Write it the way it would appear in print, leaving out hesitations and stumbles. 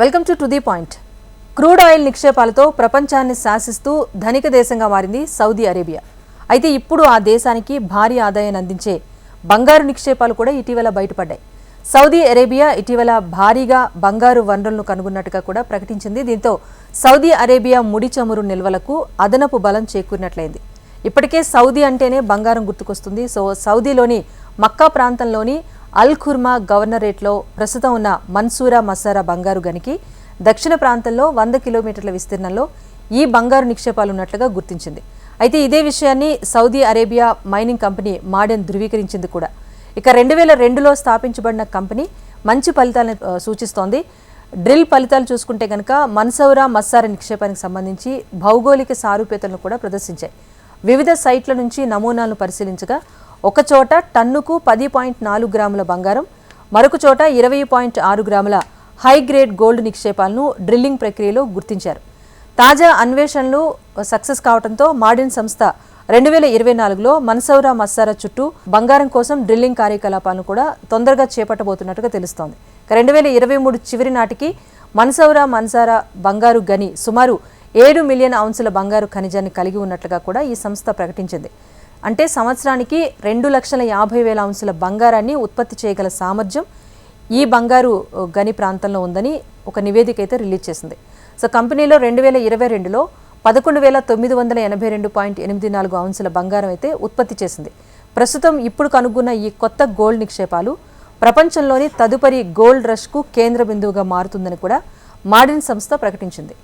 Welcome to the point. Crude oil నిక్షేపాలతో ప్రపంచాన్ని శాసిస్తూ ధనిక దేశంగా మారింది సౌదీ అరేబియా. అయితే ఇప్పుడు ఆ దేశానికి భారీ ఆదాయాన్ని అందించే బంగారు నిక్షేపాలు కూడా ఇటీవల బయటపడ్డాయి. సౌదీ అరేబియా ఇటీవల భారీగా బంగారు వనరులను కనుగొన్నట్టుగా కూడా ప్రకటించింది. దీంతో సౌదీ అరేబియా ముడి చమురు నిల్వలకు అదనపు బలం చేకూరినట్లయింది. ఇప్పటికే సౌదీ అంటేనే బంగారం గుర్తుకొస్తుంది. సో సౌదీలోని మక్కా ప్రాంతంలోని అల్ ఖుర్మా గవర్నరేట్లో ప్రస్తుతం ఉన్న మన్సూరా మసారా బంగారు గనికి దక్షిణ ప్రాంతంలో 100 కిలోమీటర్ల విస్తీర్ణంలో ఈ బంగారు నిక్షేపాలు ఉన్నట్లుగా గుర్తించింది. అయితే ఇదే విషయాన్ని Saudi Arabia mining company Maaden ధృవీకరించింది కూడా. ఇక 2002లో స్థాపించబడిన కంపెనీ మంచి ఫలితాలను సూచిస్తోంది. డ్రిల్ ఫలితాలు చూసుకుంటే కనుక మన్సౌరా మస్సారా నిక్షేపానికి సంబంధించి భౌగోళిక సారూప్యతలను కూడా ప్రదర్శించాయి. వివిధ సైట్ల నుంచి నమూనాలను పరిశీలించగా ఒక చోట టన్నుకు 10.4 గ్రాముల బంగారం, మరొక చోట 20.6 గ్రాముల హై గ్రేడ్ గోల్డ్ నిక్షేపాలను డ్రిల్లింగ్ ప్రక్రియలో గుర్తించారు. తాజా అన్వేషణలు సక్సెస్ కావడంతో మాడెన్ సంస్థ 2024లో మన్సౌరా మస్సారా చుట్టూ బంగారం కోసం డ్రిల్లింగ్ కార్యకలాపాలను కూడా తొందరగా చేపట్టబోతున్నట్టుగా తెలుస్తోంది. 2023 చివరి నాటికి మన్సౌరా మన్సారా బంగారు గని సుమారు 7 మిలియన్ ఔన్సుల బంగారు ఖనిజాన్ని కలిగి ఉన్నట్లుగా కూడా ఈ సంస్థ ప్రకటించింది. అంటే సంవత్సరానికి 2,50,000 ఔన్సుల బంగారాన్ని ఉత్పత్తి చేయగల సామర్థ్యం ఈ బంగారు గని ప్రాంతంలో ఉందని ఒక నివేదిక అయితే రిలీజ్ చేసింది. సో కంపెనీలో 2022లో 11,982.84 ఔన్సుల బంగారం అయితే ఉత్పత్తి చేసింది. ప్రస్తుతం ఇప్పుడు కనుగొన్న ఈ కొత్త గోల్డ్ నిక్షేపాలు ప్రపంచంలోని తదుపరి గోల్డ్ రష్కు కేంద్ర బిందువుగా మారుతుందని కూడా మాడెన్ సంస్థ ప్రకటించింది.